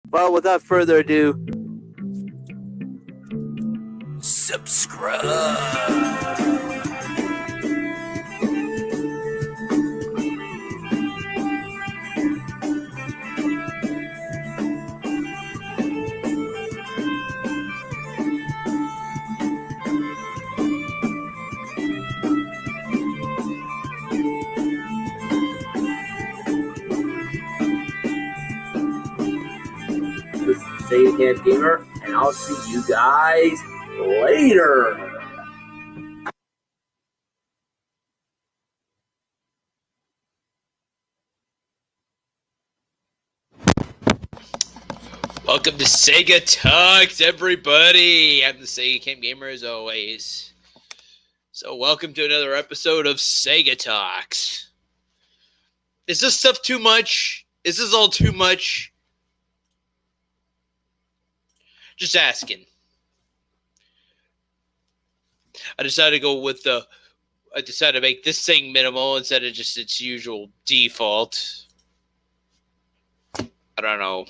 Well, without further ado, subscribe. This is Segatalks Gamer, and I'll see you guys later. Welcome to Segatalks, everybody. I'm the Segatalks Gamer as always. So welcome to another episode of Segatalks. Is this stuff too much? Is this all too much? Just asking. I decided to go with I decided to make this thing minimal instead of just its usual default. I don't know.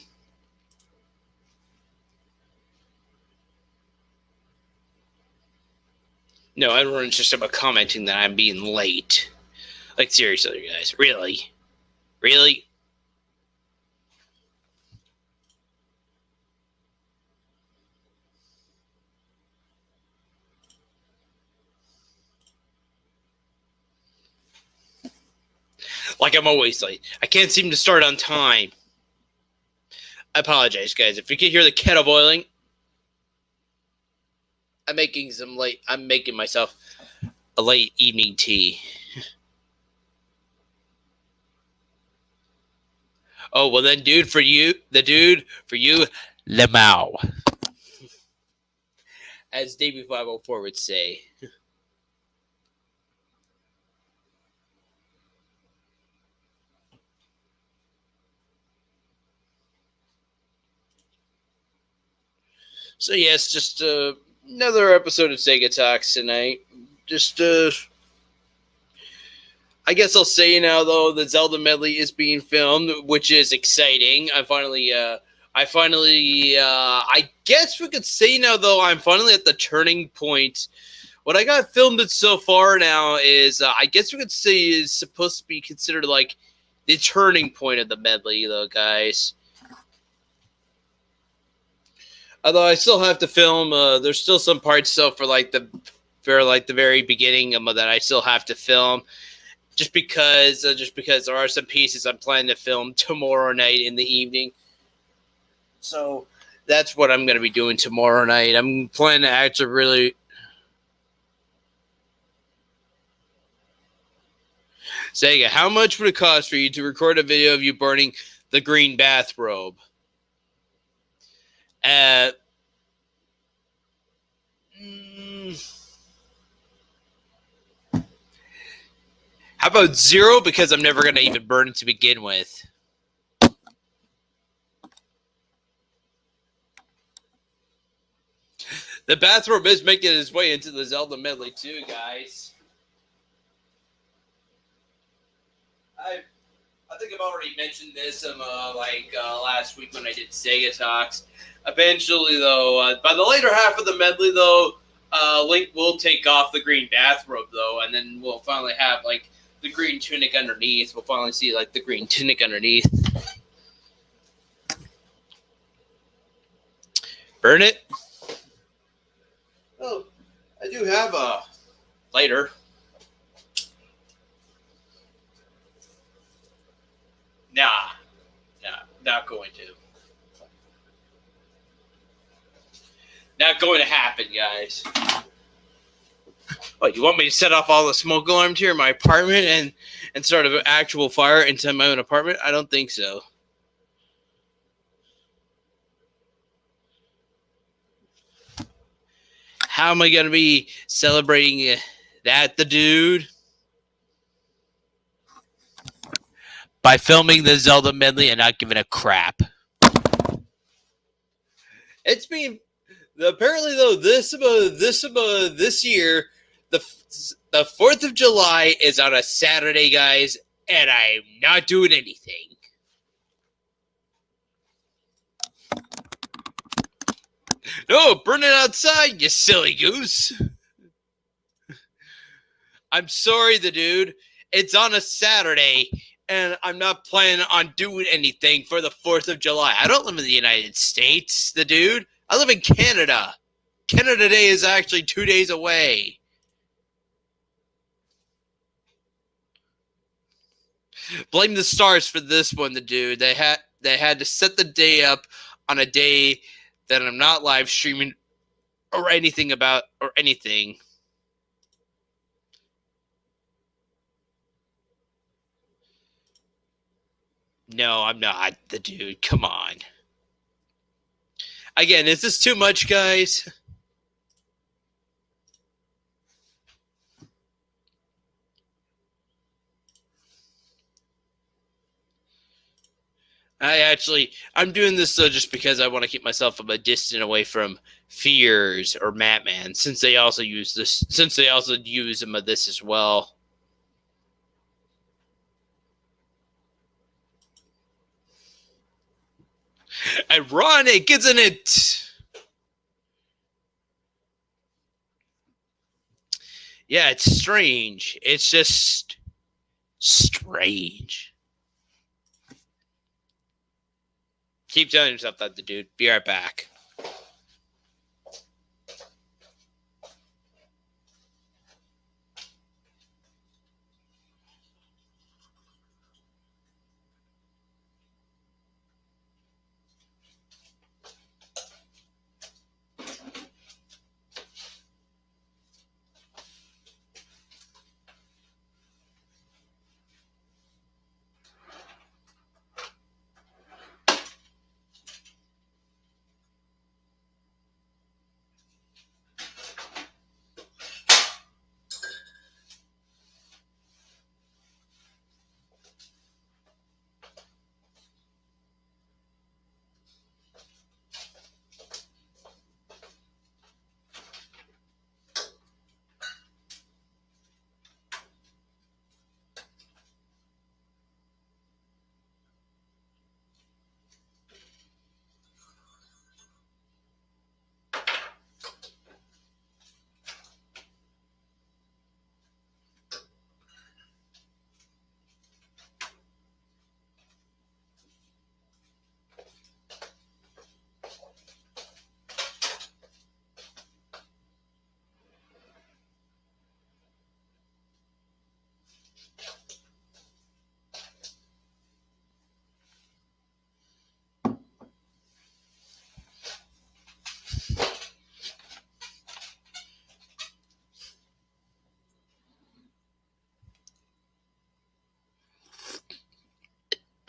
No, everyone's just about commenting that I'm being late. Like, seriously, you guys. Really? Really? Like I'm always late. I can't seem to start on time. I apologize, guys. If you can hear the kettle boiling, I'm making myself a late evening tea. Oh, well then, for you, Lemao. As Davey 504 would say. So yes, just another episode of Segatalks tonight. Just I guess I'll say now though the Zelda Medley is being filmed, which is exciting. I guess we could say now though I'm finally at the turning point. What I got filmed it so far now is I guess we could say is supposed to be considered like the turning point of the medley though, guys. Although I still have to film, there's still some parts still for the very beginning that I still have to film, just because there are some pieces I'm planning to film tomorrow night in the evening. So that's what I'm going to be doing tomorrow night. I'm planning to actually really. Sega, how much would it cost for you to record a video of you burning the green bathrobe? How about zero? Because I'm never going to even burn it to begin with. The bathrobe is making its way into the Zelda Medley too, guys. I think I've already mentioned this last week when I did Segatalks. Eventually, though, by the later half of the medley, though, Link will take off the green bathrobe, though, and then we'll finally have the green tunic underneath. We'll finally see the green tunic underneath. Burn it. Oh, I do have a lighter. Nah, not going to. Not going to happen, guys. What, you want me to set off all the smoke alarms here in my apartment and start an actual fire inside my own apartment? I don't think so. How am I going to be celebrating that, the dude? By filming the Zelda Medley and not giving a crap. It's been apparently though this year the 4th of July is on a Saturday, guys, and I'm not doing anything. No, burn it outside, you silly goose. I'm sorry, the dude. It's on a Saturday, and I'm not planning on doing anything for the 4th of July. I don't live in the United States, the dude. I live in Canada. Canada Day is actually 2 days away. Blame the stars for this one, the dude. They had to set the day up on a day that I'm not live streaming or anything about or anything. No, I'm not the dude. Come on. Again, is this too much, guys? I'm doing this just because I want to keep myself a distant away from Fears or Madman, since they also use some of this as well. Ironic, isn't it? Yeah, it's strange. It's just strange. Keep telling yourself that, the dude. Be right back.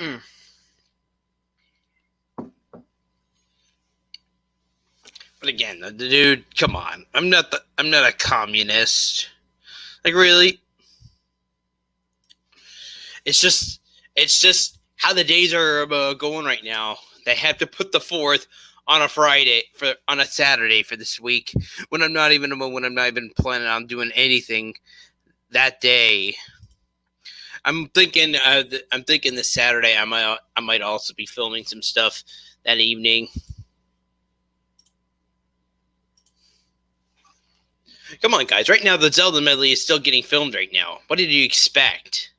Mm. But again, the dude, come on. I'm not a communist. Like, really? It's just how the days are going right now. They have to put the 4th on a Saturday for this week when I'm not even planning on doing anything that day. I'm thinking this Saturday I might also be filming some stuff that evening. Come on, guys! Right now the Zelda Medley is still getting filmed right now. What did you expect?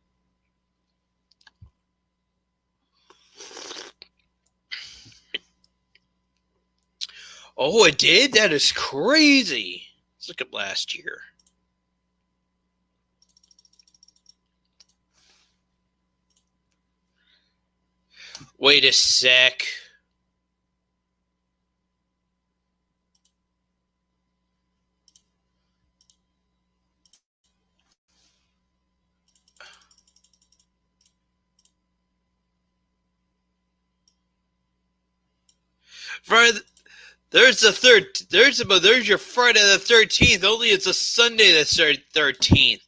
Oh, it did? That is crazy. Let's look at last year. Wait a sec. Friday, there's your Friday the 13th. Only it's a Sunday the 13th.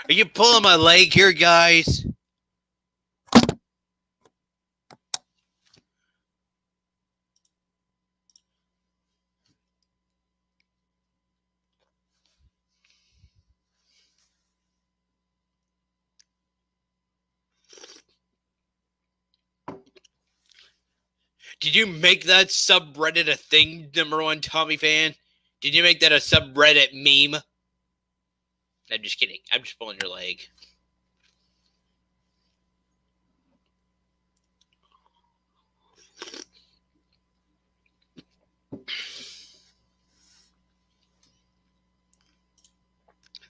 Are you pulling my leg here, guys? Did you make that subreddit a thing, number one Tommy fan? Did you make that a subreddit meme? I'm just kidding. I'm just pulling your leg.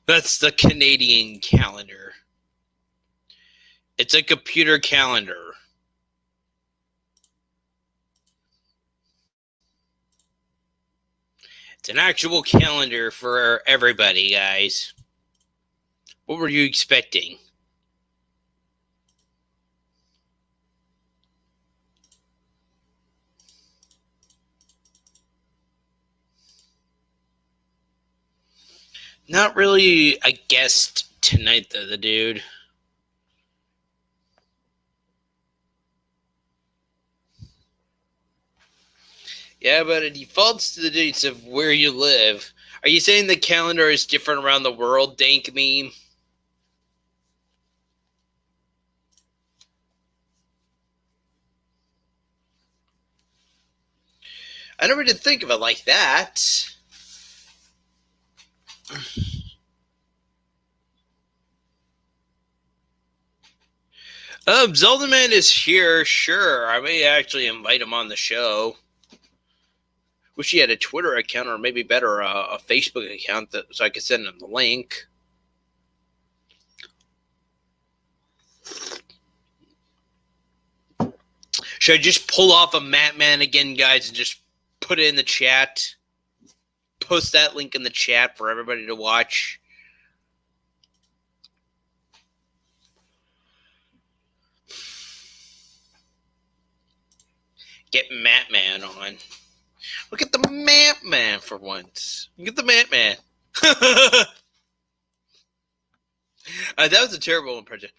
That's the Canadian calendar. It's a computer calendar. It's an actual calendar for everybody, guys. What were you expecting? Not really a guest tonight, though, the dude. Yeah, but it defaults to the dates of where you live. Are you saying the calendar is different around the world, dank meme? I never did think of it like that. Zelda Man is here, sure. I may actually invite him on the show. Wish he had a Twitter account, or maybe better, a Facebook account, so I could send him the link. Should I just pull off a Matman again, guys, and just put it in the chat? Post that link in the chat for everybody to watch. Get Matman on. Look at the Matman for once. Get the Matman. That was a terrible impression.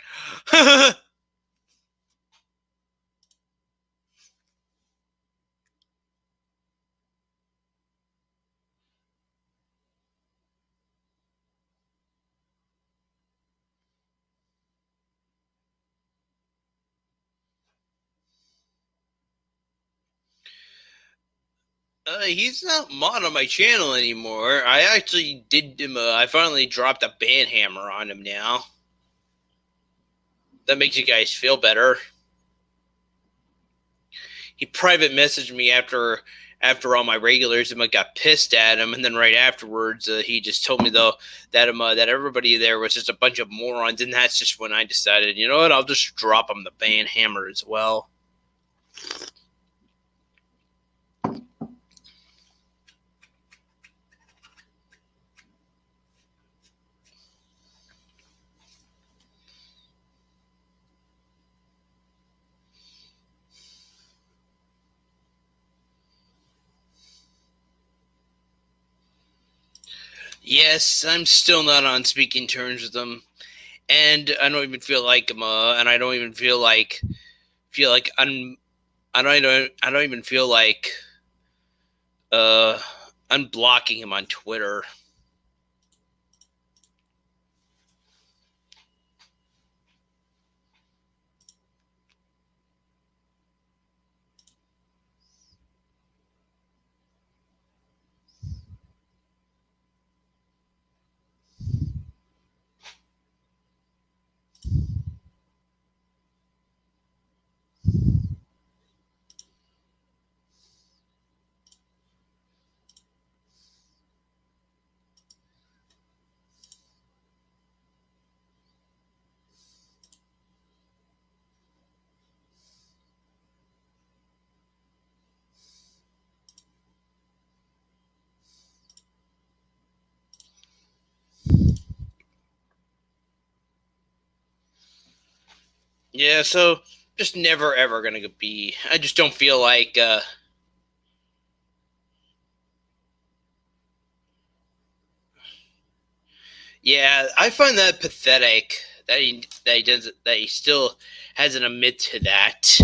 He's not mod on my channel anymore. I actually did him. I finally dropped a ban hammer on him now. That makes you guys feel better. He private messaged me after all my regulars, and I got pissed at him. And then right afterwards, he just told me though that that everybody there was just a bunch of morons. And that's just when I decided, you know what? I'll just drop him the ban hammer as well. Yes, I'm still not on speaking terms with him, and I don't even feel like him. And I don't even feel like I'm. I don't even feel like unblocking him on Twitter. Yeah, so just never ever gonna be. I just don't feel like. Yeah, I find that pathetic that he still hasn't admitted to that.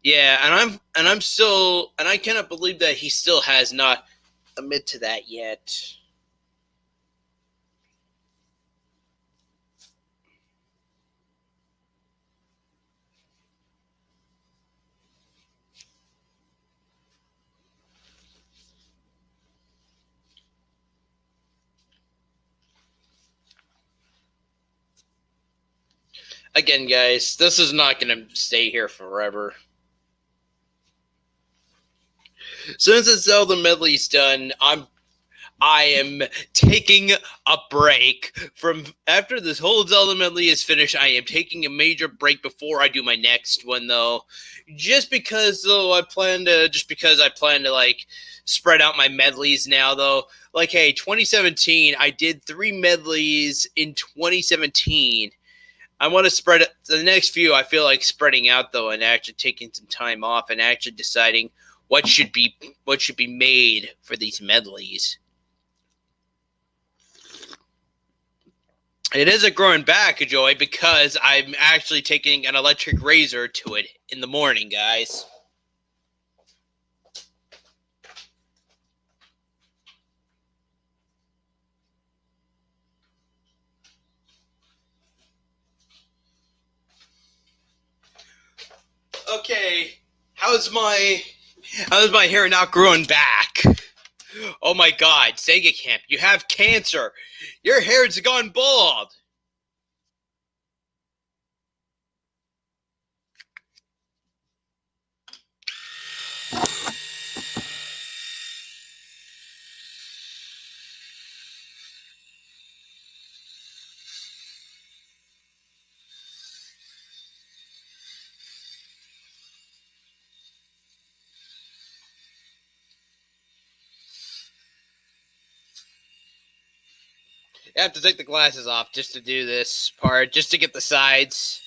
Yeah, and I'm still, and I cannot believe that he still has not admitted to that yet. Again, guys, this is not going to stay here forever. Since the Zelda Medley's done, I am taking a break from after this whole Zelda Medley is finished. I am taking a major break before I do my next one, though. Just because I plan to like spread out my medleys now, though. Like, hey, 2017, I did 3 medleys in 2017. I want to spread it. The next few, I feel like spreading out though, and actually taking some time off, and actually deciding what should be made for these medleys. It is a growing back, Joy, because I'm actually taking an electric razor to it in the morning, guys. Okay, how's my hair not growing back? Oh my God, Sega Camp, you have cancer. Your hair's gone bald. I have to take the glasses off just to do this part, just to get the sides.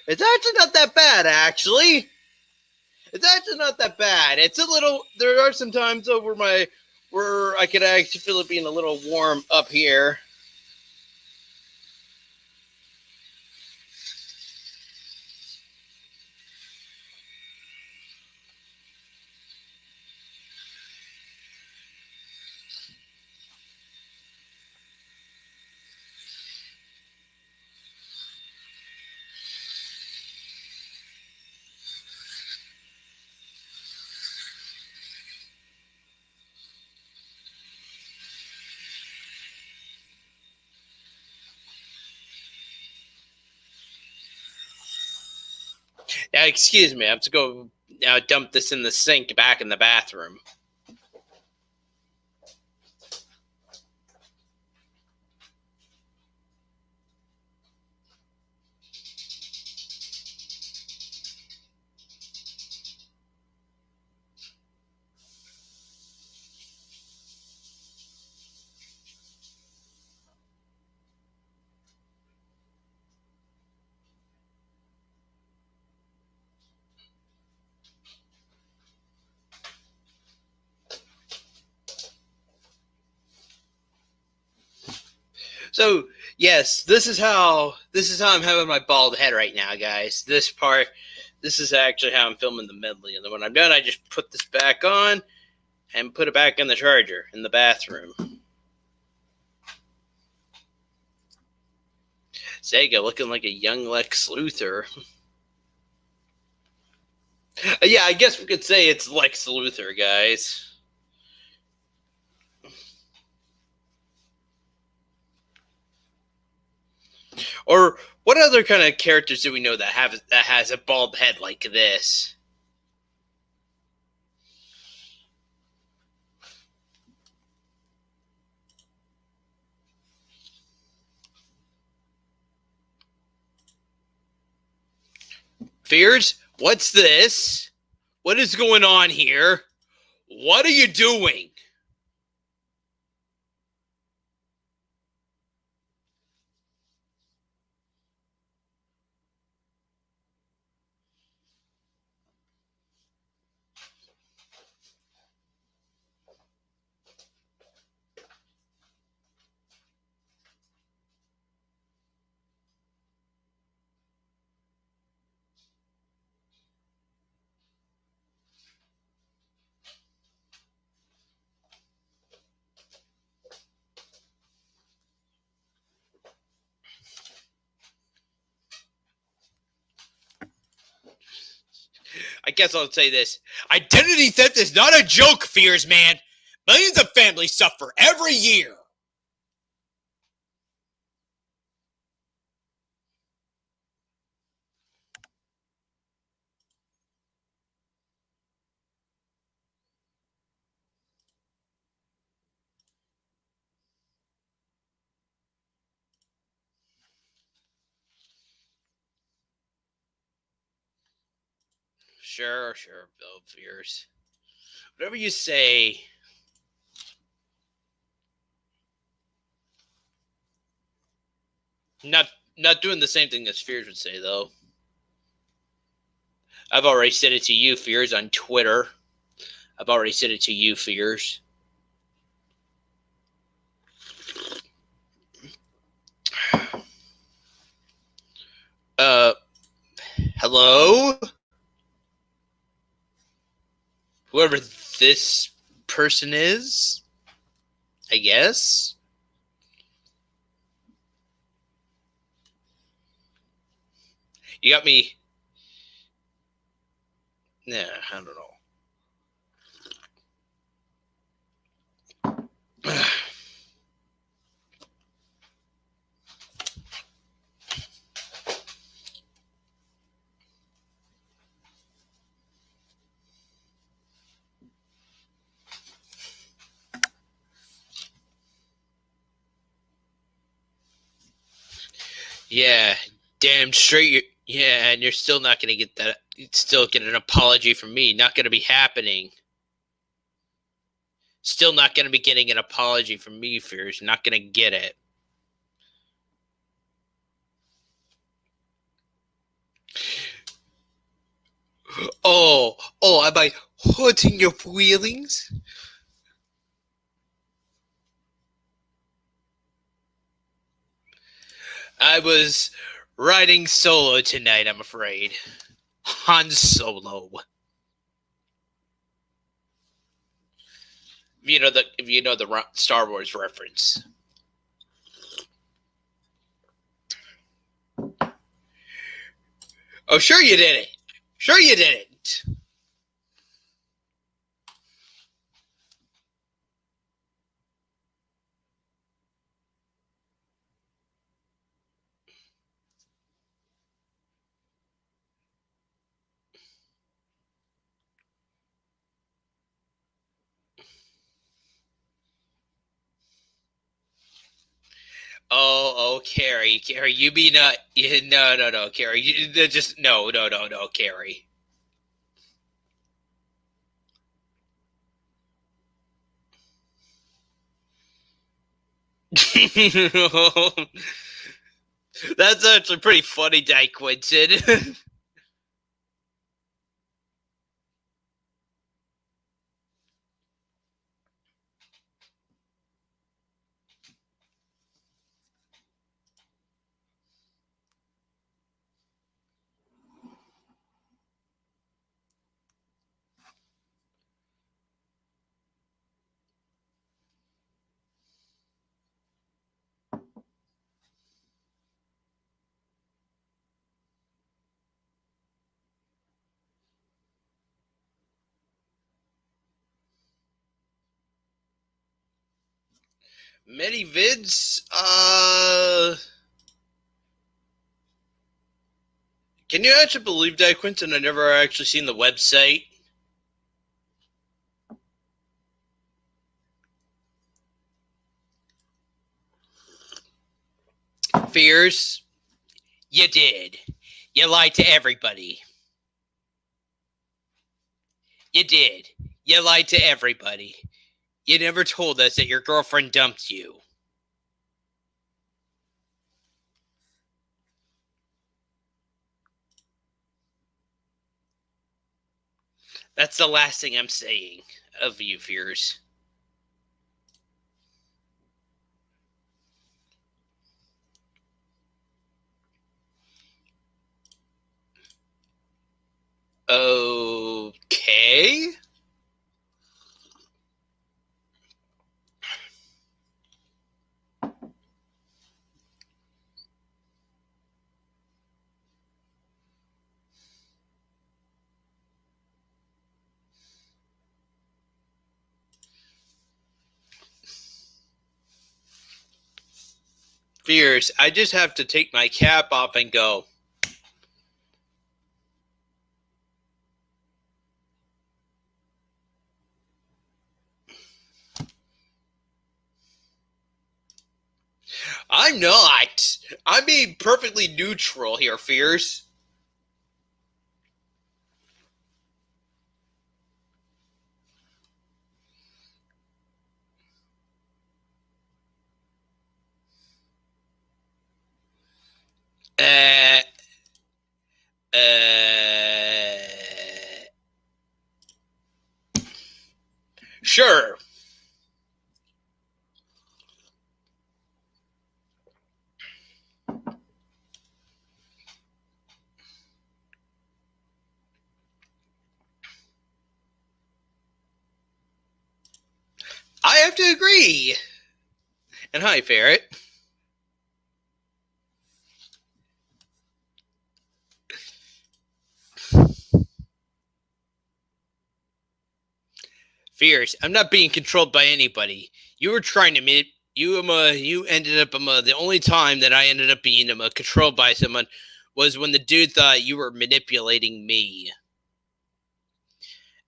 It's actually not that bad, actually. It's actually not that bad. It's a little. There are some times though where I could actually feel it being a little warm up here. Yeah, excuse me. I have to go dump this in the sink back in the bathroom. So yes, this is how I'm having my bald head right now, guys. This is actually how I'm filming the medley, and then when I'm done, I just put this back on and put it back in the charger in the bathroom. Sega looking like a young Lex Luthor. Yeah, I guess we could say it's Lex Luthor, guys. Or what other kind of characters do we know that has a bald head like this? Fears, what's this? What is going on here? What are you doing? I guess I'll say this. Identity theft is not a joke, Fears, man. Millions of families suffer every year. Sure, Bill Fears. Whatever you say. Not doing the same thing as Fears would say, though. I've already said it to you, Fears, on Twitter. I've already said it to you, Fears. Hello? Whoever this person is, I guess. You got me. Nah, I don't know. Yeah, damn straight. Yeah, and you're still not going to get that. You'd still get an apology from me. Not going to be happening. Still not going to be getting an apology from me, Fears. Not going to get it. Oh, am I hurting your feelings? I was riding solo tonight, I'm afraid. Han Solo. If you know the Star Wars reference. Oh, sure you didn't. Sure you didn't. Oh, Carrie, you be not. No, Carrie, just no, Carrie. That's actually pretty funny, Dyke Quinton. Many vids. Can you actually believe that, Quinton? I never actually seen the website. Fears, you did. You lied to everybody. You did. You lied to everybody. You never told us that your girlfriend dumped you. That's the last thing I'm saying of you, Fears. Okay. Fears, I just have to take my cap off and go. I'm not. I'm being perfectly neutral here, Fears. Uh, uh, sure. I have to agree. And hi, Ferret. Fierce. I'm not being controlled by anybody. You were trying to you ended up the only time that I ended up being controlled by someone was when the dude thought you were manipulating me.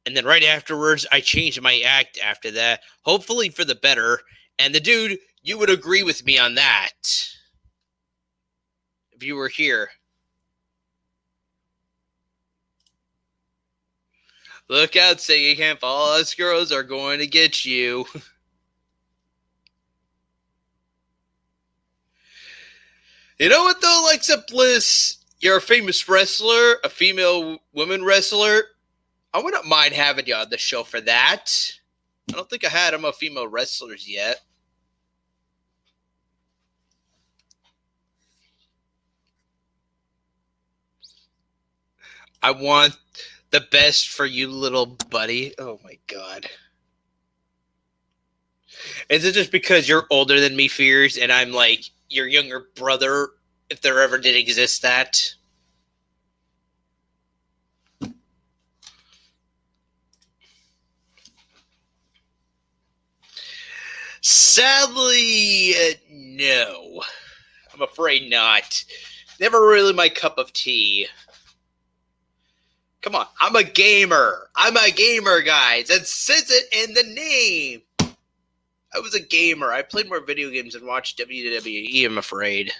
And then right afterwards, I changed my act after that, hopefully for the better. And the dude, you would agree with me on that if you were here. Look out, Sega Camp. All us girls are going to get you. You know what, though, Alexa Bliss? You're a famous wrestler, a female woman wrestler. I wouldn't mind having you on the show for that. I don't think I had them female wrestlers yet. I want the best for you, little buddy. Oh my god. Is it just because you're older than me, Fears, and I'm like your younger brother, if there ever did exist that? Sadly, no. I'm afraid not. Never really my cup of tea. Come on, I'm a gamer. I'm a gamer, guys. That says it in the name. I was a gamer. I played more video games and watched WWE, I'm afraid.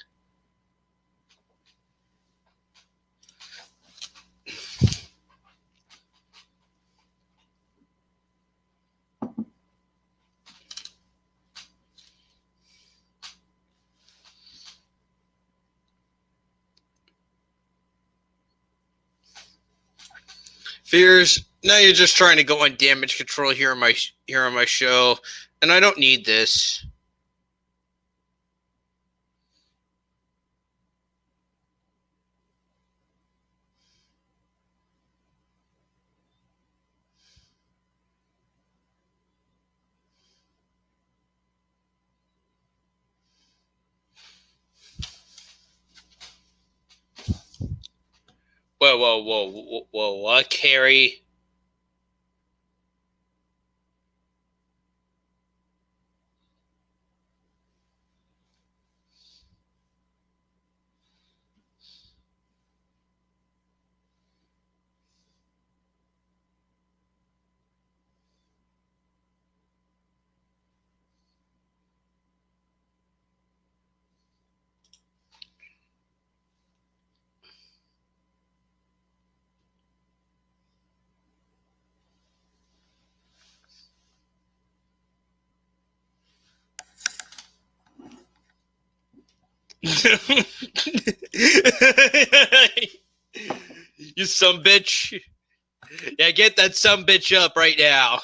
Fears, now you're just trying to go on damage control here on my show, and I don't need this. Whoa, what, Carrie? You some bitch. Yeah, get that some bitch up right now.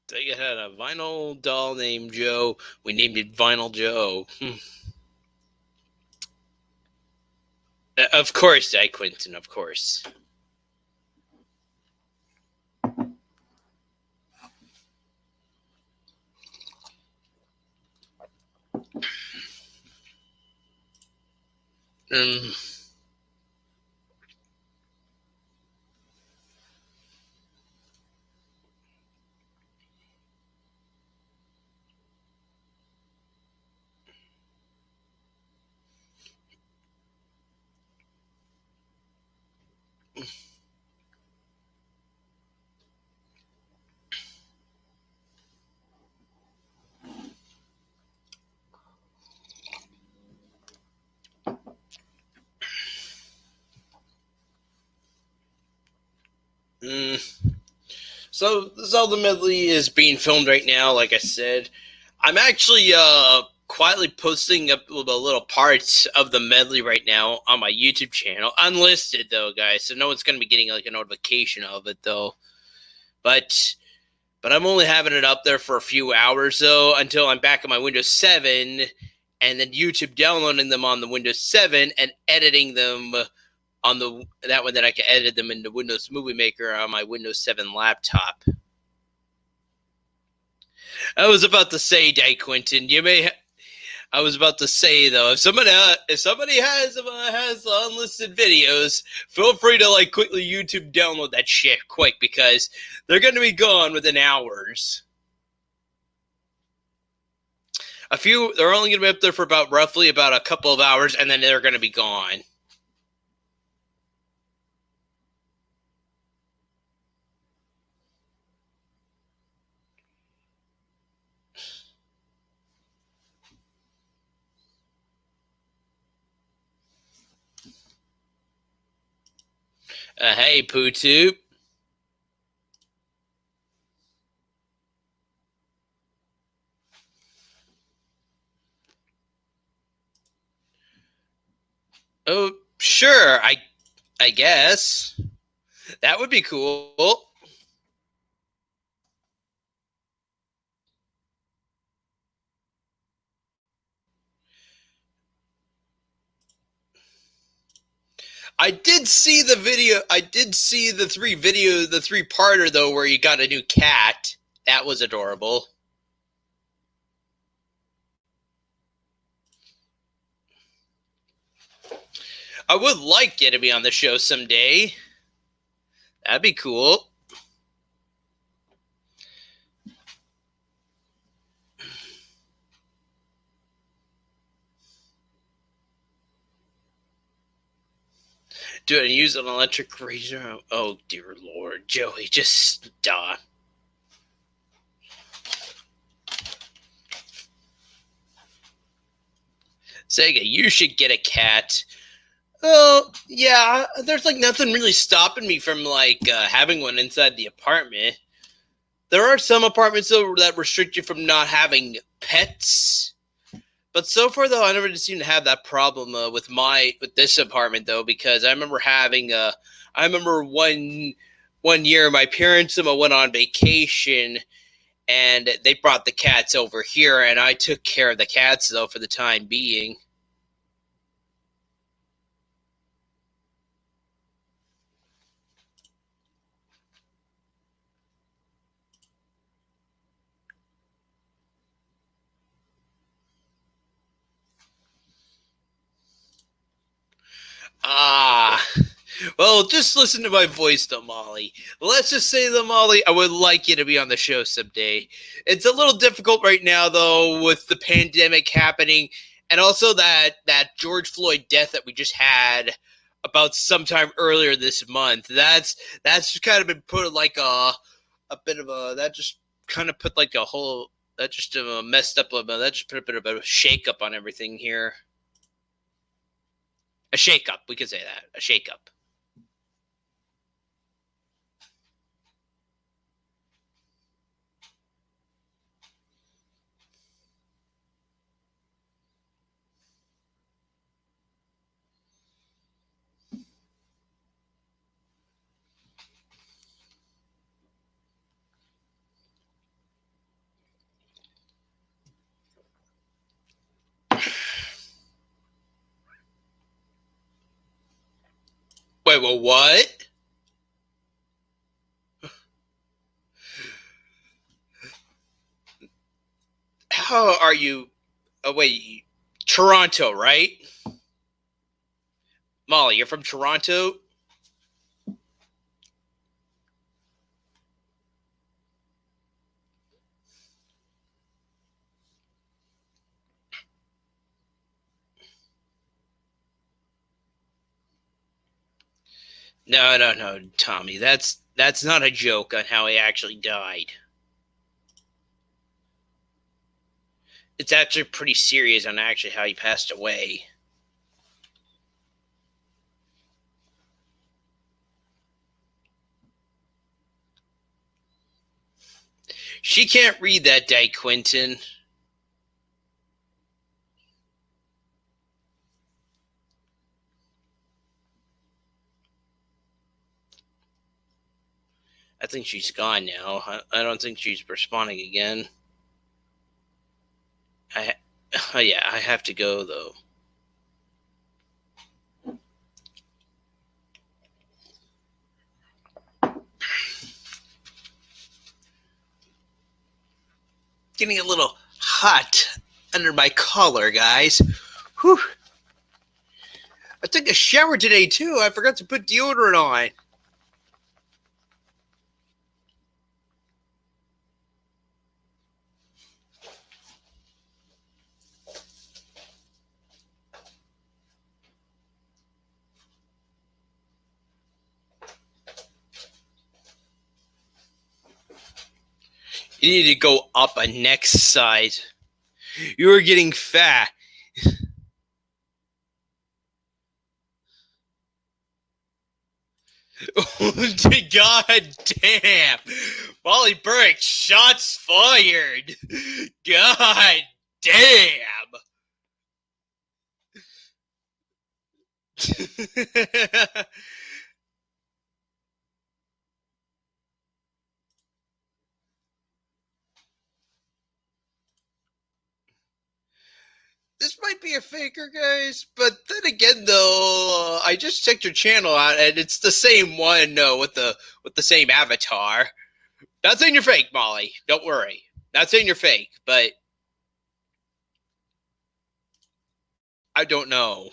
They had a vinyl doll named Joe. We named it Vinyl Joe. Of course, Quentin, of course. Um, So Zelda Medley is being filmed right now. Like I said, I'm actually quietly posting up the little parts of the medley right now on my YouTube channel, unlisted though, guys. So no one's gonna be getting like a notification of it though. But I'm only having it up there for a few hours though until I'm back on my Windows 7, and then YouTube downloading them on the Windows 7 and editing them on that one that I can edit them into Windows Movie Maker on my Windows 7 laptop. I was about to say, Day Quentin, I was about to say though, if somebody has unlisted videos, feel free to like quickly YouTube download that shit quick because they're going to be gone within hours. They're only going to be up there for roughly about a couple of hours, and then they're going to be gone. Hey, Pootoop. Oh, sure. I guess that would be cool. I did see the video. I did see the three-parter though, where you got a new cat. That was adorable. I would like you to be on the show someday. That'd be cool. Do I use an electric razor? Oh, dear Lord. Joey, just stop. Sega, you should get a cat. Oh, yeah, there's like nothing really stopping me from like having one inside the apartment. There are some apartments though that restrict you from not having pets. But so far though, I never seem to have that problem with this apartment though, because I remember one year my parents went on vacation and they brought the cats over here, and I took care of the cats though for the time being. Ah, well, just listen to my voice, though, Molly. Let's just say, though, Molly, I would like you to be on the show someday. It's a little difficult right now, though, with the pandemic happening, and also that George Floyd death that we just had about sometime earlier this month. That's just kind of been put like a bit of a that just kind of put like a whole that just messed up that just put a bit of a shake up on everything here. A shake-up, we could say that. A shake-up. Wait, well, what? How are you? Oh, wait, Toronto, right? Molly, you're from Toronto? No, Tommy. That's not a joke on how he actually died. It's actually pretty serious on actually how he passed away. She can't read that day, Quentin. I think she's gone now. I don't think she's responding again. Yeah, I have to go though. Getting a little hot under my collar, guys. Whew. I took a shower today too. I forgot to put deodorant on. You need to go up a next size. You are getting fat. God damn. Molly Burke, shots fired. God damn. This might be a faker, guys, but then again, though, I just checked your channel out, and it's the same one with the same avatar. Not saying you're fake, Molly. Don't worry. Not saying you're fake, but I don't know.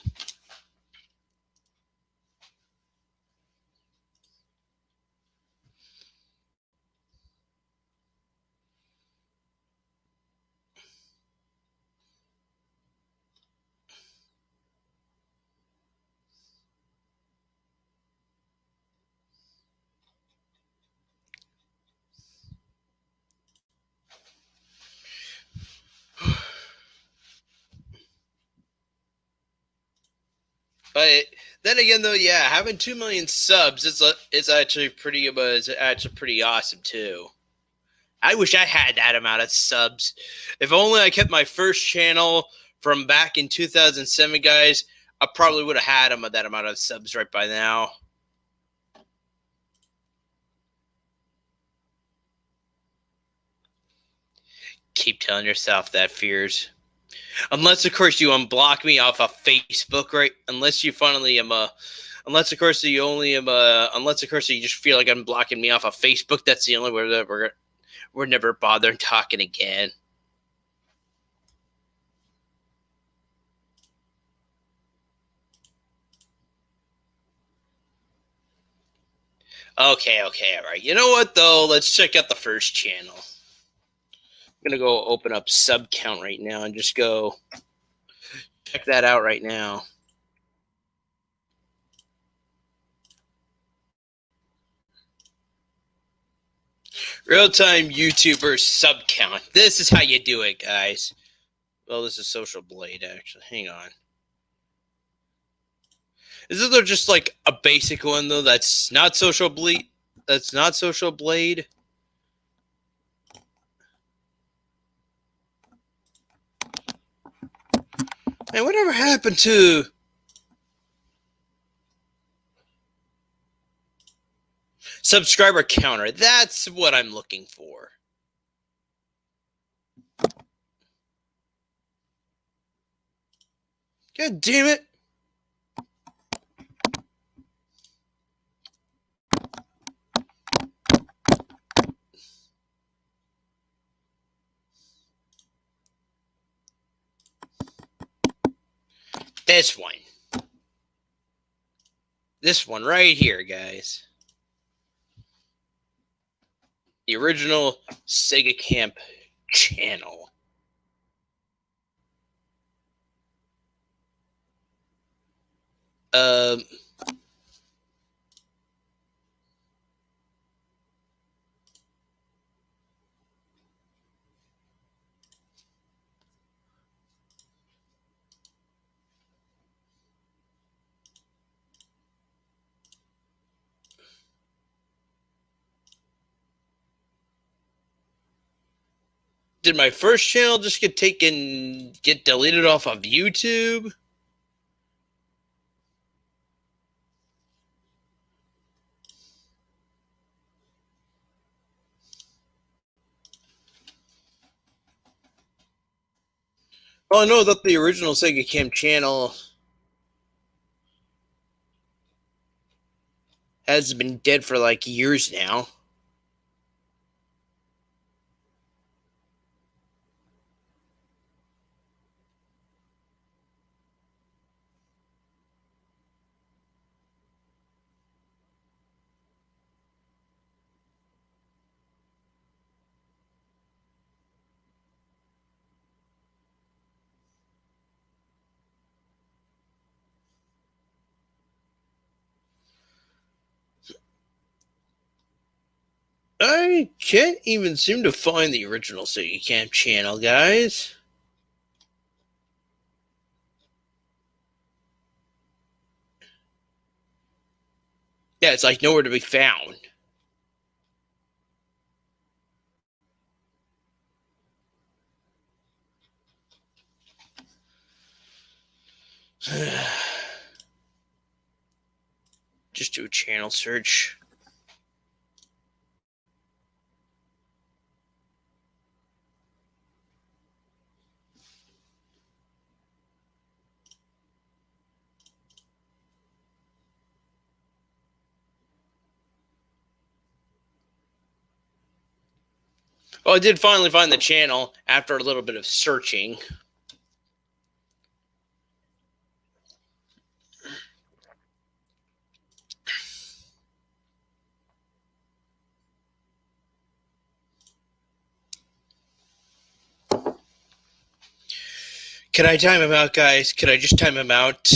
But then again, though, yeah, having 2 million subs it's actually pretty awesome too. I wish I had that amount of subs. If only I kept my first channel from back in 2007, guys. I probably would have had that amount of subs right by now. Keep telling yourself that, Fears. Unless, of course, you unblock me off of Facebook, right? Unless you finally unless, of course, you just feel like unblocking me off of Facebook. That's the only way that we're never bothering talking again. Okay, all right. You know what, though? Let's check out the first channel. I'm going to go open up sub count right now and just go check that out right now. Real-time YouTuber sub count. This is how you do it, guys. Well, this is Social Blade, actually. Hang on. Isn't there just like a basic one, though, that's not Social Blade? That's not Social Blade? Man, whatever happened to subscriber counter? That's what I'm looking for. God damn it. This one. This one right here, guys. The original Sega Camp channel. Did my first channel just get deleted off of YouTube? Well, I know that the original Sega Cam channel has been dead for like years now. I can't even seem to find the original Sega Cam channel, guys. Yeah, it's like nowhere to be found. Just do a channel search. Well, I did finally find the channel after a little bit of searching. Can I time him out, guys? Can I just time him out?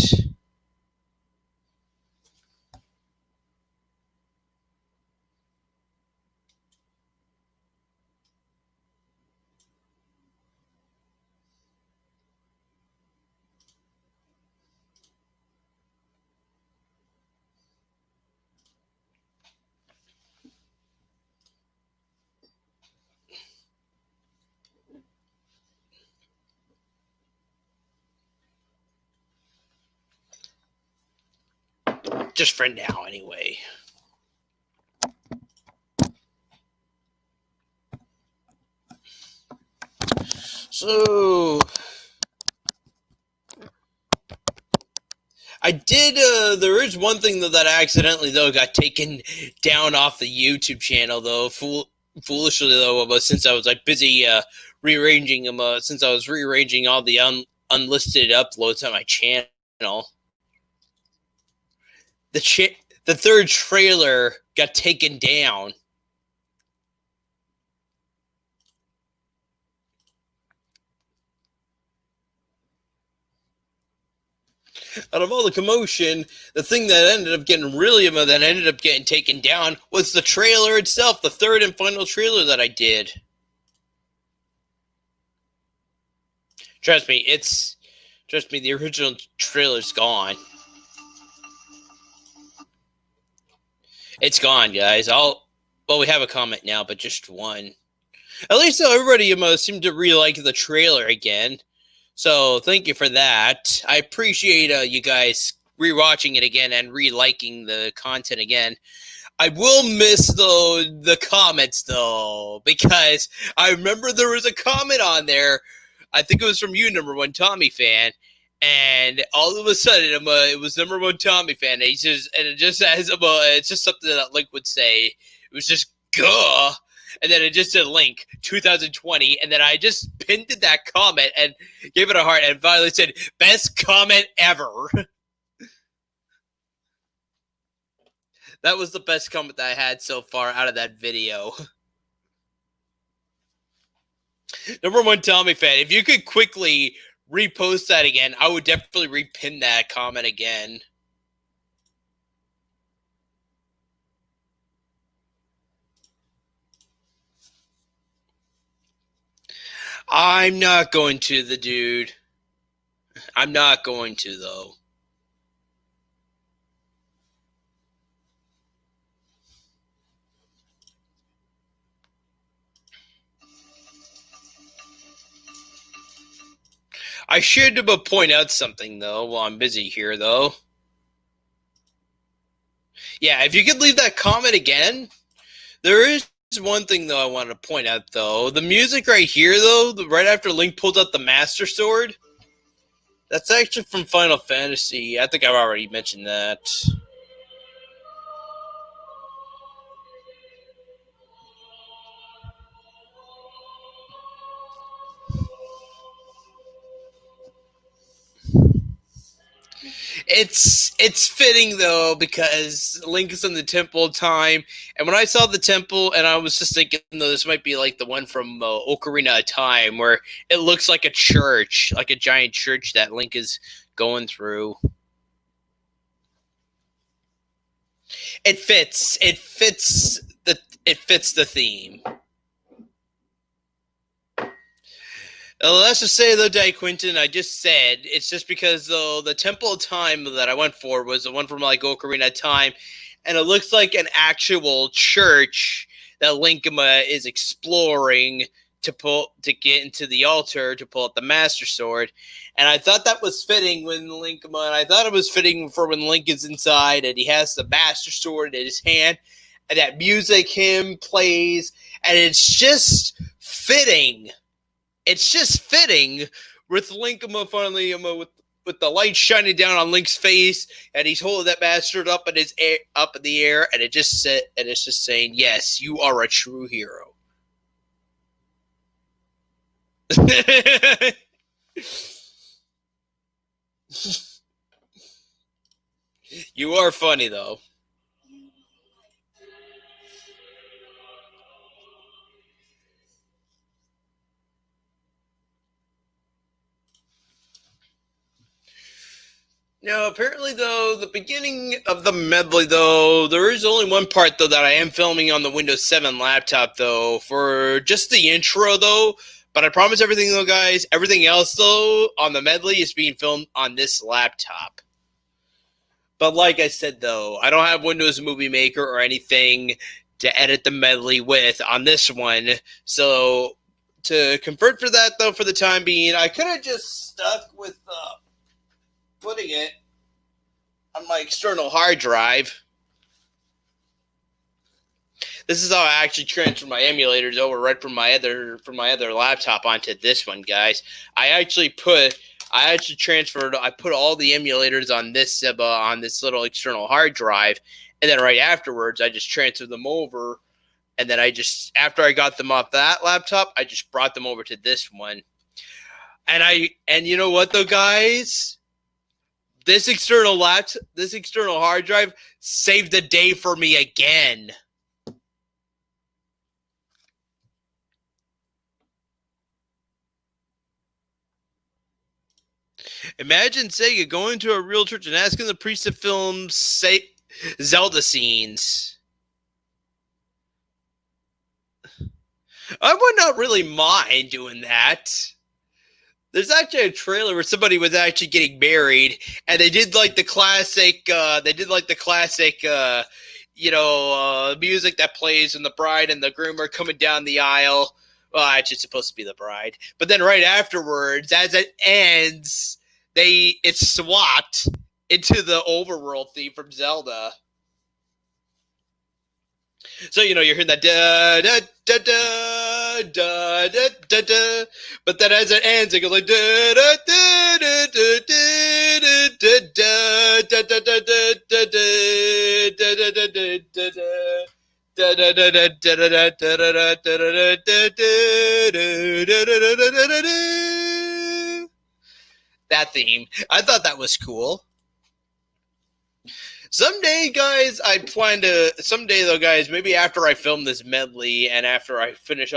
Just for now, anyway. So I did. There is one thing though that I accidentally though got taken down off the YouTube channel though. Foolishly though, but since I was like busy rearranging them, since I was rearranging all the unlisted uploads on my channel, the third trailer got taken down. Out of all the commotion, the thing that ended up getting taken down was the trailer itself, the third and final trailer that I did. Trust me, the original trailer's gone. It's gone, guys. Well, we have a comment now, but just one. At least everybody seemed to really like the trailer again. So thank you for that. I appreciate you guys rewatching it again and re-liking the content again. I will miss the comments though, because I remember there was a comment on there. I think it was from you, number one Tommy fan, and all of a sudden it was number one Tommy fan. And it just says it's just something that Link would say. It was just "Gah," and then it just said Link 2020, and then I just pinned that comment and gave it a heart, and finally said best comment ever. That was the best comment that I had so far out of that video. Number one Tommy fan, if you could quickly repost that again, I would definitely repin that comment again. I'm not going to, the dude. I'm not going to, though. I should point out something though while I'm busy here though. Yeah, if you could leave that comment again. There is one thing though I want to point out though. The music right here though, right after Link pulls out the Master Sword, that's actually from Final Fantasy. I think I've already mentioned that. It's fitting though because Link is in the temple time, and when I saw the temple, and I was just thinking, though, this might be like the one from Ocarina of Time, where it looks like a church, like a giant church that Link is going through. It fits. It fits the theme. Let's just say though, Dai Quinton, I just said it's just because though the Temple of Time that I went for was the one from like Ocarina of Time, and it looks like an actual church that Linkama is exploring to get into the altar to pull out the Master Sword, and I thought that was fitting when Linkama, and I thought it was fitting for when Link is inside and he has the Master Sword in his hand, and that music hymn plays, and it's just fitting. It's just fitting with Linkama finally with the light shining down on Link's face, and he's holding that bastard up in the air, and it's just saying, "Yes, you are a true hero." You are funny though. Now, apparently, though, the beginning of the medley, though, there is only one part, though, that I am filming on the Windows 7 laptop, though, for just the intro, though. But I promise everything, though, guys, everything else, though, on the medley is being filmed on this laptop. But like I said, though, I don't have Windows Movie Maker or anything to edit the medley with on this one. So, to convert for that, though, for the time being, I could have just stuck with putting it on my external hard drive. This is how I actually transfer my emulators over right from my other laptop onto this one, guys. I put all the emulators on this little external hard drive, and then right afterwards I just transferred them over, and then after I got them off that laptop, I just brought them over to this one. And you know what though, guys? This external hard drive saved the day for me again. Imagine Sega going to a real church and asking the priest to film Zelda scenes. I would not really mind doing that. There's actually a trailer where somebody was actually getting married, and they did like the classic. Music that plays when the bride and the groom are coming down the aisle. Well, actually, it's supposed to be the bride, but then right afterwards, as it ends, it's swapped into the overworld theme from Zelda. So you're hearing that da da da da da da da da, but then as it ends, it goes like da da da da da da da da da. That theme, I thought that was cool. Someday, though, guys, maybe after I film this medley and after I finish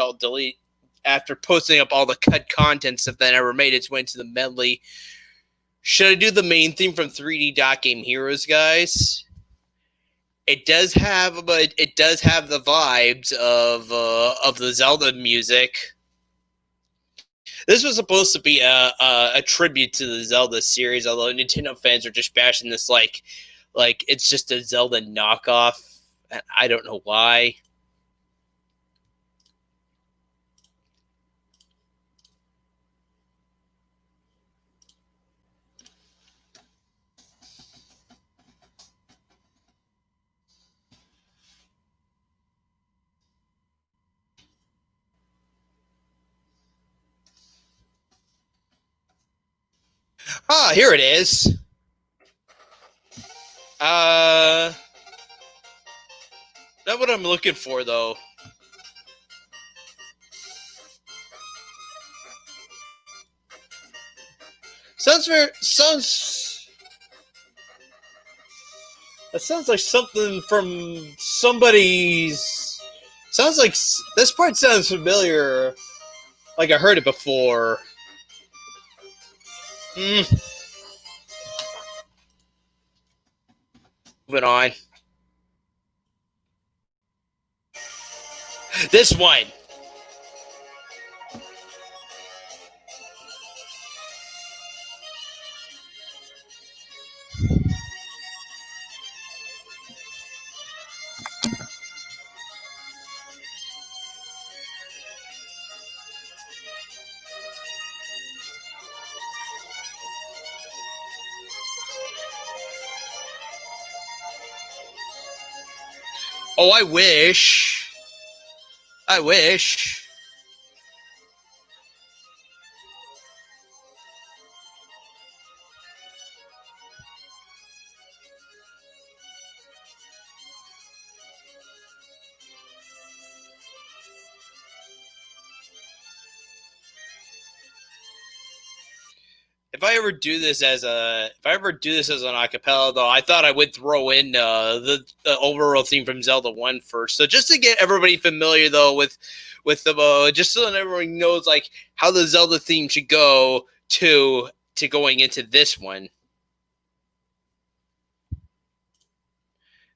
after posting up all the cut content stuff that never made its way into the medley, should I do the main theme from 3D Dot Game Heroes, guys? It does have the vibes of the Zelda music. This was supposed to be a tribute to the Zelda series, although Nintendo fans are just bashing this like it's just a Zelda knockoff. I don't know why. Ah, here it is. Not what I'm looking for, though. That sounds like something from somebody's. Sounds like this part sounds familiar. Like I heard it before. Moving on. This one. Oh, I wish. I wish. If I ever do this as an acapella, though, I thought I would throw in the overall theme from Zelda 1 first. So just to get everybody familiar, though, with the just so that everyone knows like how the Zelda theme should go to going into this one.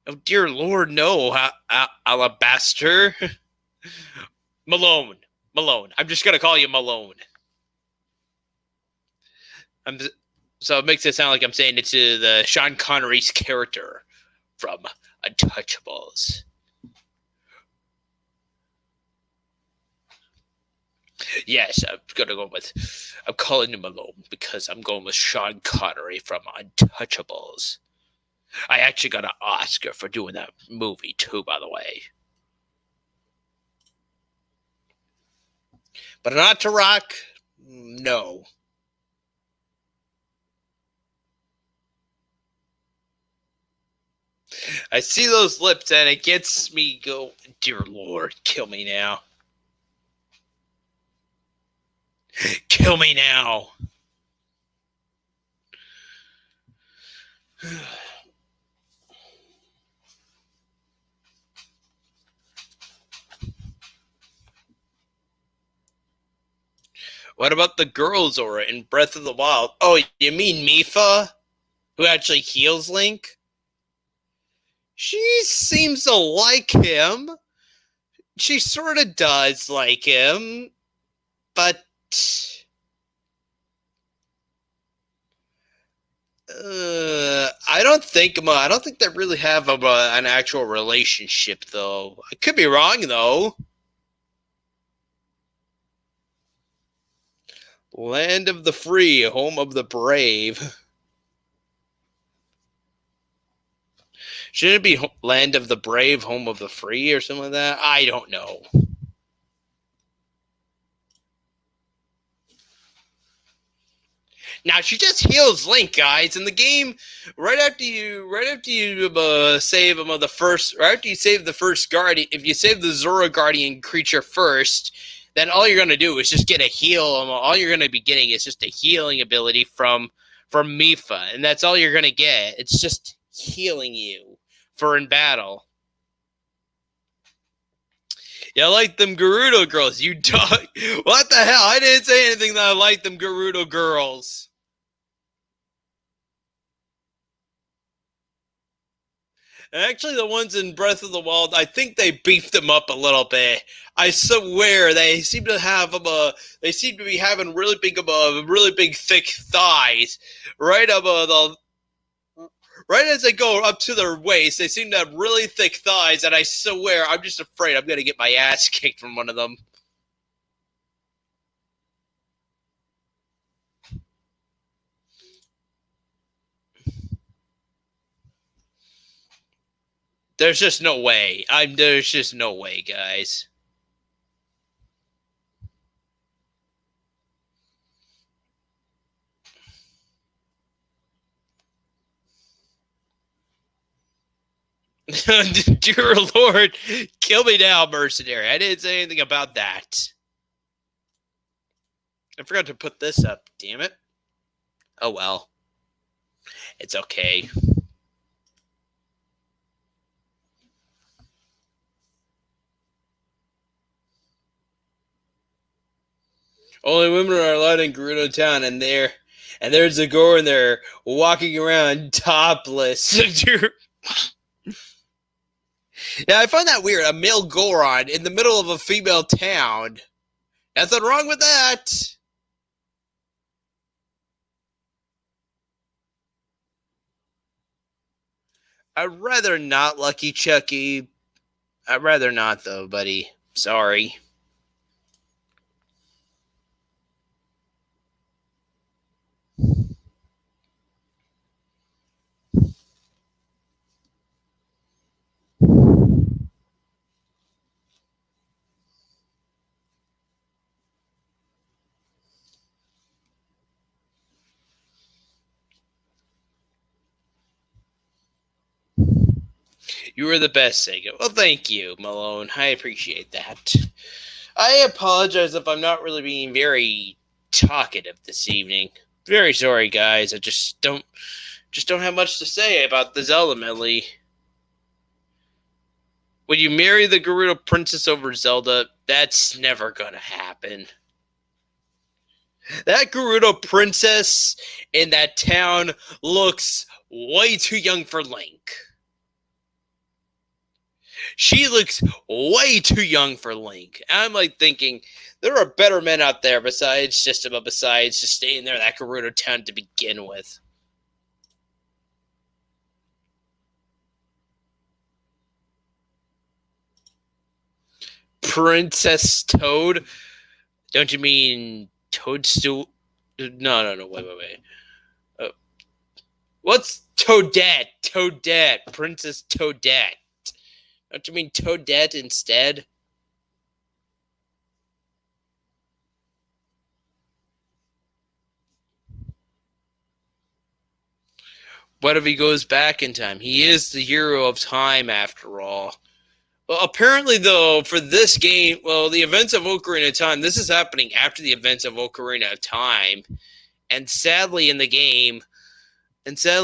Oh dear Lord, no, Alabaster, Malone. I'm just gonna call you Malone. So it makes it sound like I'm saying it to the Sean Connery's character from Untouchables. Yes, I'm calling him Malone because I'm going with Sean Connery from Untouchables. I actually got an Oscar for doing that movie too, by the way. But not to rock, no. I see those lips and it gets me go, dear Lord, kill me now. Kill me now. What about the girls Zora in Breath of the Wild? Oh, you mean Mipha? Who actually heals Link? She seems to like him. She sort of does like him, but I don't think they really have an actual relationship, though. I could be wrong, though. Land of the free, home of the brave. Shouldn't it be land of the brave, home of the free, or something like that? I don't know. Now she just heals Link, guys, in the game. Right after you save him of the first, right after you save the first guardian, if you save the Zora Guardian creature first, then all you're gonna do is just get a heal. All you're gonna be getting is just a healing ability from Mipha, and that's all you're gonna get. It's just healing you for in battle. Yeah, I like them Gerudo girls. You dog. What the hell? I didn't say anything that I like them Gerudo girls. Actually, the ones in Breath of the Wild, I think they beefed them up a little bit. I swear they seem to have they seem to be having really big thick thighs, right right as they go up to their waist. They seem to have really thick thighs, and I swear I'm just afraid I'm gonna get my ass kicked from one of them. There's just no way. There's just no way, guys. Dear Lord, kill me now, mercenary. I didn't say anything about that. I forgot to put this up, damn it. Oh well. It's okay. Only women are allowed in Gerudo Town, and there's a girl in there walking around topless. Yeah, I find that weird. A male Goron in the middle of a female town. Nothing wrong with that. I'd rather not, Lucky Chucky. I'd rather not, though, buddy. Sorry. You were the best, Sega. Well, thank you, Malone. I appreciate that. I apologize if I'm not really being very talkative this evening. Very sorry, guys. I just don't have much to say about the Zelda medley. Would you marry the Gerudo princess over Zelda? That's never gonna happen. That Gerudo princess in that town looks way too young for Link. She looks way too young for Link. I'm like thinking, there are better men out there besides just staying there in that Gerudo town to begin with. Princess Toad? Don't you mean Toadstool? No, wait. What's Toadette? Toadette. Princess Toadette. Don't you mean Toadette instead? What if he goes back in time? He is the hero of time, after all. Well, apparently, though, for this game, the events of Ocarina of Time, this is happening after the events of Ocarina of Time. And sadly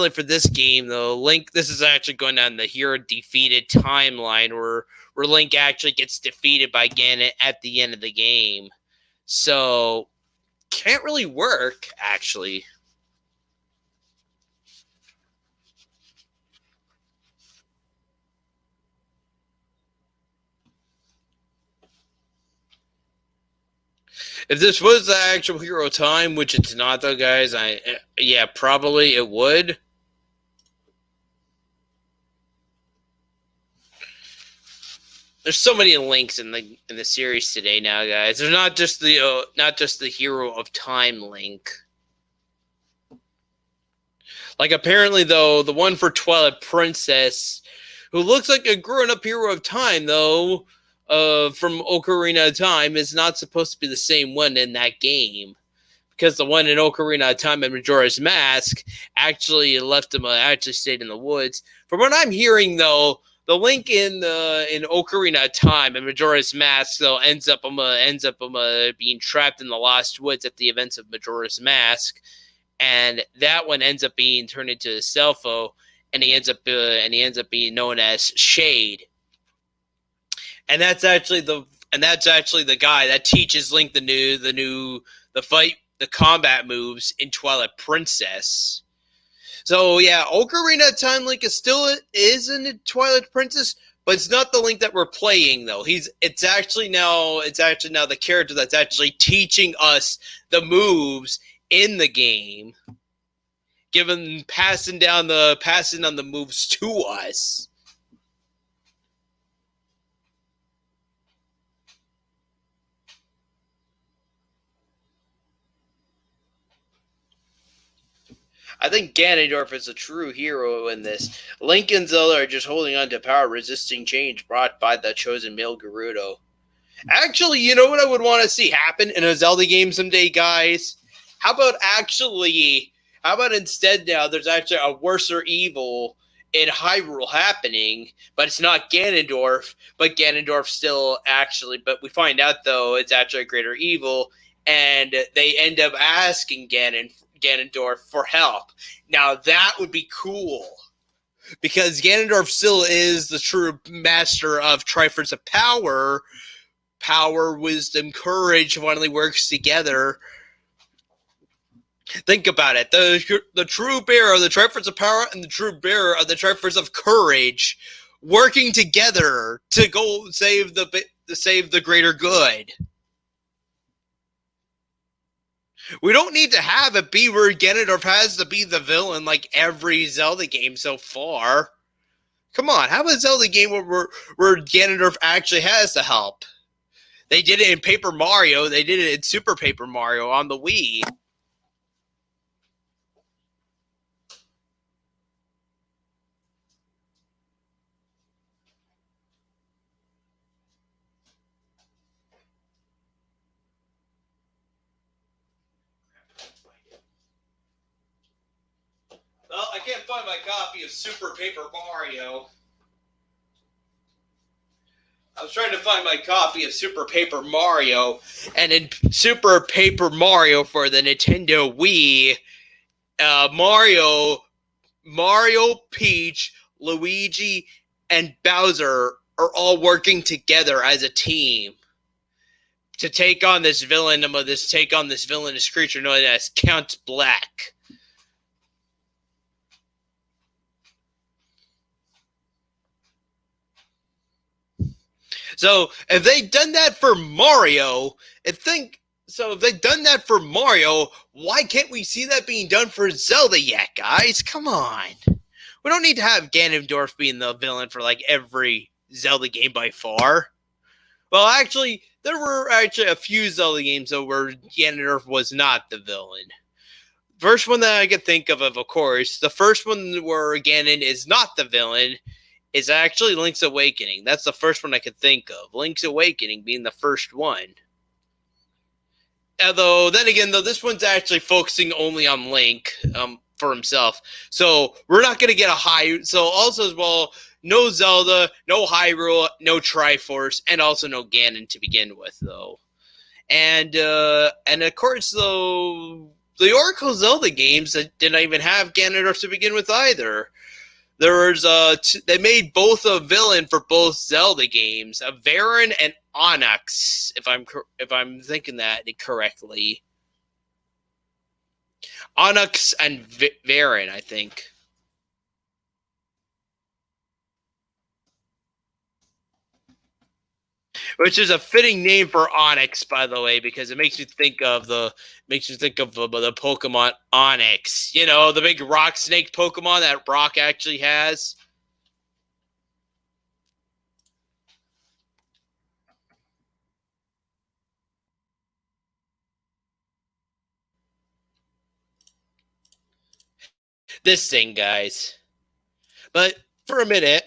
for this game, though, Link, this is actually going down the hero defeated timeline where Link actually gets defeated by Ganon at the end of the game. So, can't really work, actually. If this was the actual hero time, which it's not, though, guys, probably it would. There's so many links in the series today now, guys. There's not just the hero of time Link. Like apparently, though, the one for Twilight Princess, who looks like a grown-up hero of time, though, from Ocarina of Time, is not supposed to be the same one in that game, because the one in Ocarina of Time and Majora's Mask actually stayed in the woods. From what I'm hearing, though, the Link in Ocarina of Time and Majora's Mask, though, ends up being trapped in the Lost Woods at the events of Majora's Mask, and that one ends up being turned into a Selfo, and he ends up being known as Shade. And that's actually the guy that teaches Link the combat moves in Twilight Princess. So yeah, Ocarina of Time Link is in Twilight Princess, but it's not the Link that we're playing though. It's actually now the character that's actually teaching us the moves in the game, passing on the moves to us. I think Ganondorf is a true hero in this. Link and Zelda are just holding on to power, resisting change brought by the chosen male Gerudo. Actually, you know what I would want to see happen in a Zelda game someday, guys? How about instead now there's actually a worser evil in Hyrule happening, but it's not Ganondorf. But Ganondorf still actually, but we find out though it's actually a greater evil, and they end up asking Ganondorf for help. Now that would be cool, because Ganondorf still is the true master of Triforce of Power. Power, wisdom, courage finally works together. Think about it. The true bearer of the Triforce of Power and the true bearer of the Triforce of Courage working together to go save the greater good. We don't need to have it be where Ganondorf has to be the villain like every Zelda game so far. Come on, have a Zelda game where Ganondorf actually has to help. They did it in Paper Mario. They did it in Super Paper Mario on the Wii. Well, I can't find my copy of Super Paper Mario. I was trying to find my copy of Super Paper Mario, and in Super Paper Mario for the Nintendo Wii, Mario, Peach, Luigi, and Bowser are all working together as a team to take on this villainous creature known as Count Black. So if they've done that for Mario, why can't we see that being done for Zelda yet, guys? Come on. We don't need to have Ganondorf being the villain for like every Zelda game by far. Well, actually, there were a few Zelda games though where Ganondorf was not the villain. First one that I could think of course, the first one where Ganon is not the villain is actually Link's Awakening. That's the first one I could think of. Link's Awakening being the first one. Although, then again, this one's actually focusing only on Link for himself. So, we're not going to get so also as well, no Zelda, no Hyrule, no Triforce, and also no Ganon to begin with, though. And of course, though, the Oracle Zelda games that didn't even have Ganondorf to begin with either. There was they made both a villain for both Zelda games, a Varan and Onyx, if I'm thinking that correctly. Onyx and Varan, I think. Which is a fitting name for Onyx, by the way, because it makes you think of the Pokemon Onyx. You know, the big rock snake Pokemon that Brock actually has. This thing, guys. But for a minute.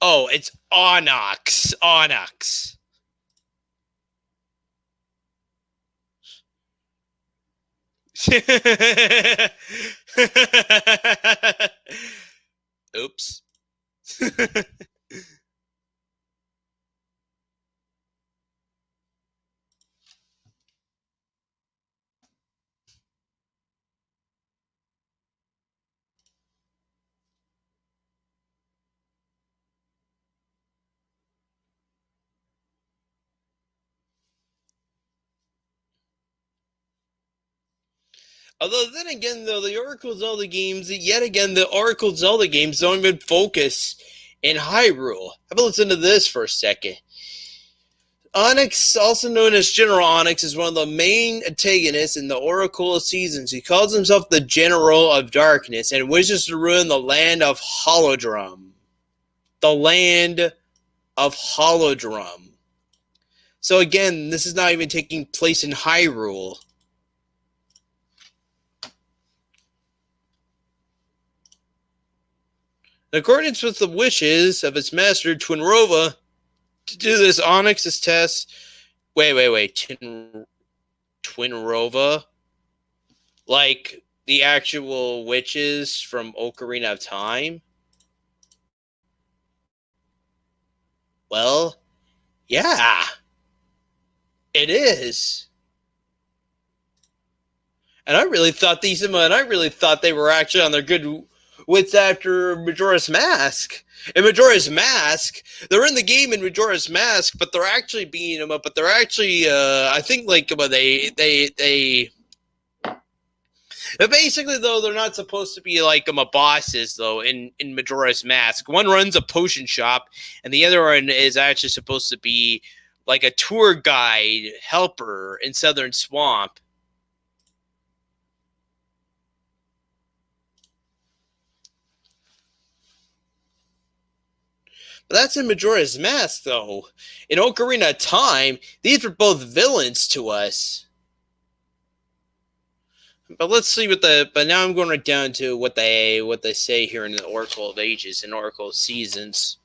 Oh, it's Onyx. Onyx. Oops. Although then again, though, the Oracle Zelda games don't even focus in Hyrule. Have a listen to this for a second. Onyx, also known as General Onyx, is one of the main antagonists in the Oracle of Seasons. He calls himself the General of Darkness and wishes to ruin the land of Holodrum. The land of Holodrum. So again, this is not even taking place in Hyrule. In accordance with the wishes of its master, Twinrova, to do this, Onyx's test Wait. Twinrova? Like the actual witches from Ocarina of Time? Well, yeah, it is. And I really thought they were actually on their good wits after Majora's Mask. In Majora's Mask, they're in the game in Majora's Mask, but they're actually beating them up. But they're actually, I think, like, they. But basically, though, they're not supposed to be like bosses, though. In Majora's Mask, one runs a potion shop, and the other one is actually supposed to be like a tour guide helper in Southern Swamp. But that's in Majora's Mask, though. In Ocarina of Time, these were both villains to us. But let's see But now I'm going right down to what they say here in the Oracle of Ages and Oracle of Seasons.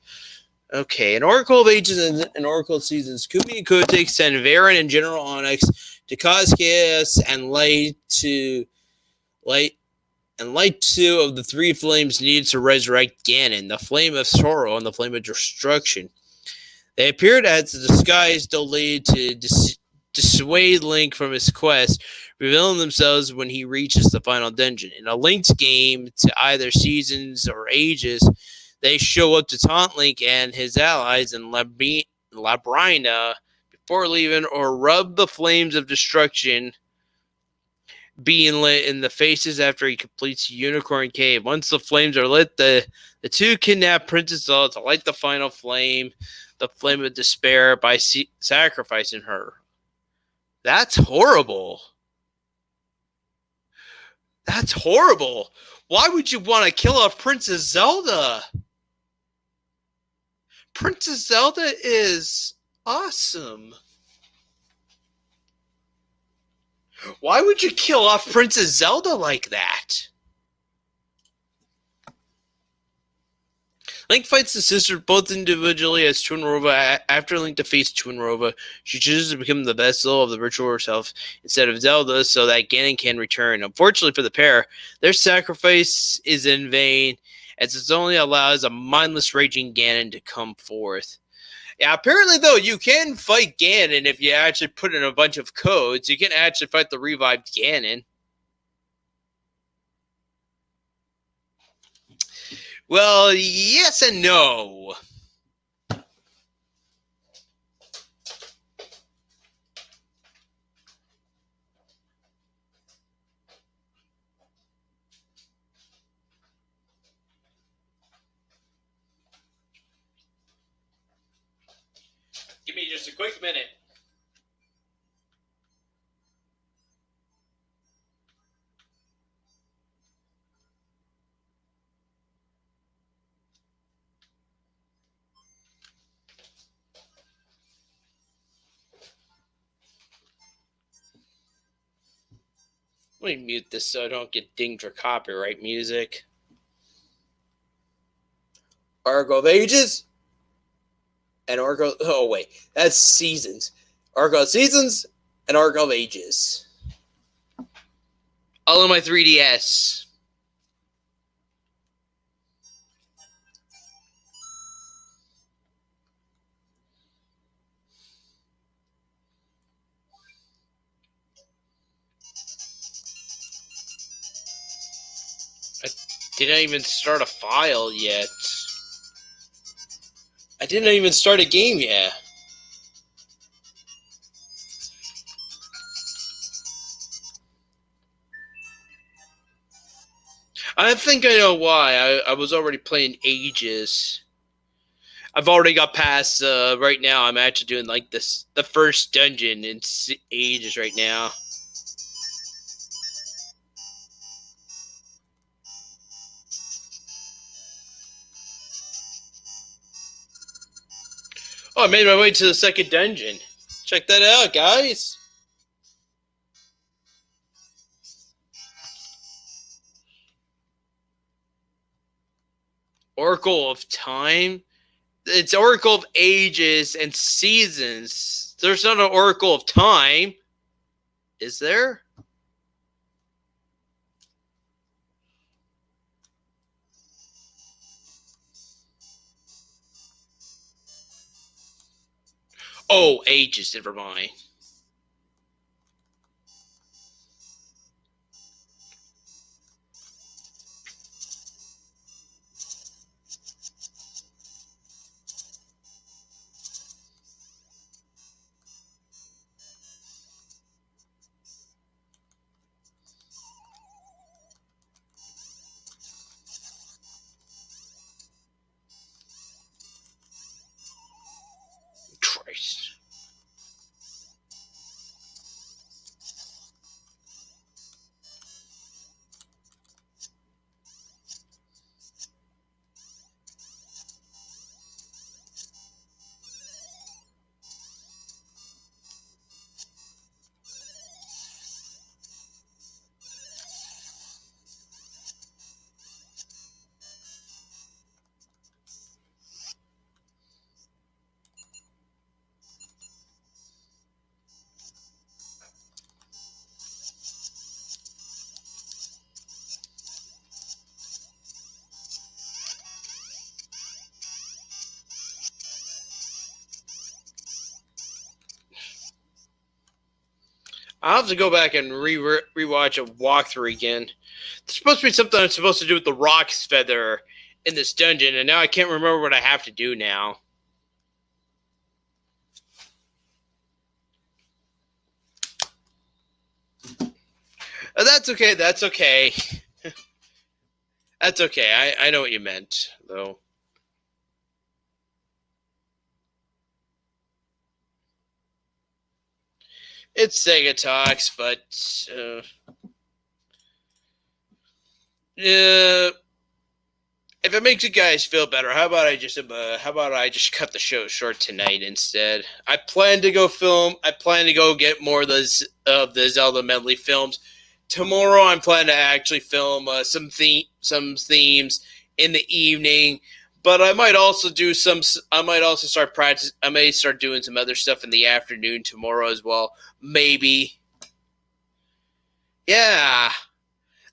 Okay, in Oracle of Ages and Oracle of Seasons, Kumi and Kotick send Varen and General Onyx to cause chaos and light two of the three flames needed to resurrect Ganon, the flame of sorrow and the flame of destruction. They appeared as a disguise delayed to dissuade Link from his quest, revealing themselves when he reaches the final dungeon. In a Link's game to either Seasons or Ages, they show up to taunt Link and his allies in Labrina before leaving, or rub the flames of destruction being lit in the faces after he completes Unicorn Cave. Once the flames are lit, the two kidnap Princess Zelda to light the final flame, the flame of despair, by sacrificing her. That's horrible. That's horrible. Why would you want to kill off Princess Zelda? Princess Zelda is awesome. Why would you kill off Princess Zelda like that? Link fights the sister both individually as Twinrova. After Link defeats Twinrova, she chooses to become the vessel of the ritual herself instead of Zelda so that Ganon can return. Unfortunately for the pair, their sacrifice is in vain, as it only allows a mindless raging Ganon to come forth. Yeah, apparently, though, you can fight Ganon if you actually put in a bunch of codes. You can actually fight the revived Ganon. Well, yes and no. Give me just a quick minute. Let me mute this so I don't get dinged for copyright music. Oracle of Ages and Oracle. Oh, wait. That's Seasons. Oracle of Seasons and Oracle of Ages. All on my 3DS. I didn't even start a file yet. I didn't even start a game yet. I think I know why. I was already playing Ages. I've already got past. Right now, I'm actually doing like the first dungeon in Ages right now. Oh, I made my way to the second dungeon. Check that out, guys. Oracle of Time. It's Oracle of Ages and Seasons. There's not an Oracle of Time, is there? Oh, ages, never mind. Christ. I'll have to go back and rewatch a walkthrough again. There's supposed to be something I'm supposed to do with the Rock's Feather in this dungeon, and now I can't remember what I have to do now. That's okay. That's okay. That's okay. I know what you meant, though. It's Segatalks, but if it makes you guys feel better, how about I just cut the show short tonight instead? I plan to go get more of the Zelda Medley films. Tomorrow, I'm planning to actually film some themes in the evening. But I might also start practice. I may start doing some other stuff in the afternoon tomorrow as well. Maybe. Yeah.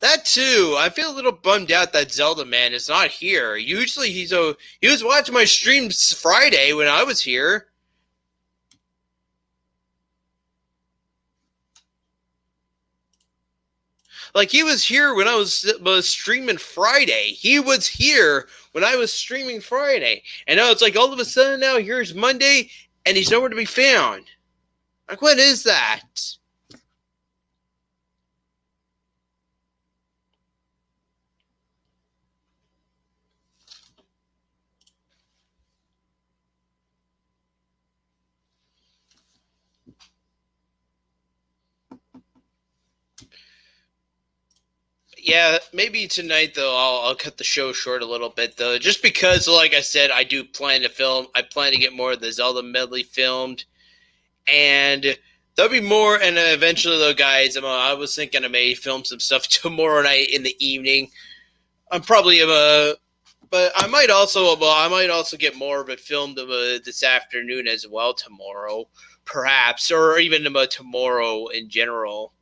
That too. I feel a little bummed out that Zelda Man is not here. Usually he was watching my streams Friday when I was here. Like, he was here when I was streaming Friday. He was here when I was streaming Friday. And now it's like all of a sudden now here's Monday and he's nowhere to be found. Like, what is that? Yeah, maybe tonight though I'll cut the show short a little bit though, just because, like I said, I do plan to film. I plan to get more of the Zelda Medley filmed, and there'll be more. And eventually, though, guys, I was thinking I may film some stuff tomorrow night in the evening. I'm probably but I might also get more of it filmed this afternoon as well tomorrow, perhaps, or even tomorrow in general.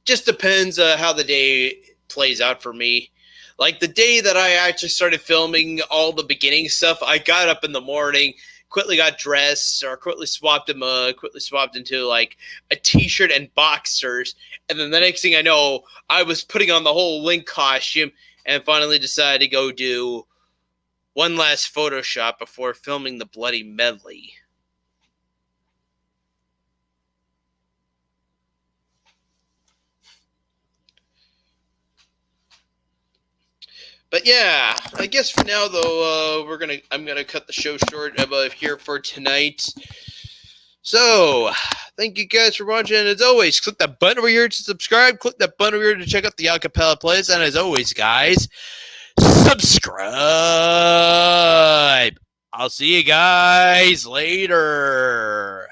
Just depends how the day plays out for me. Like the day that I actually started filming all the beginning stuff, I got up in the morning, quickly got dressed, or quickly swapped into like a t-shirt and boxers, and then the next thing I know, I was putting on the whole Link costume, and finally decided to go do one last Photoshop before filming the bloody medley. But yeah, I guess for now though, I'm gonna cut the show short here for tonight. So, thank you guys for watching. And as always, click that button over here to subscribe. Click that button over here to check out the acapella playlist. And as always, guys, subscribe. I'll see you guys later.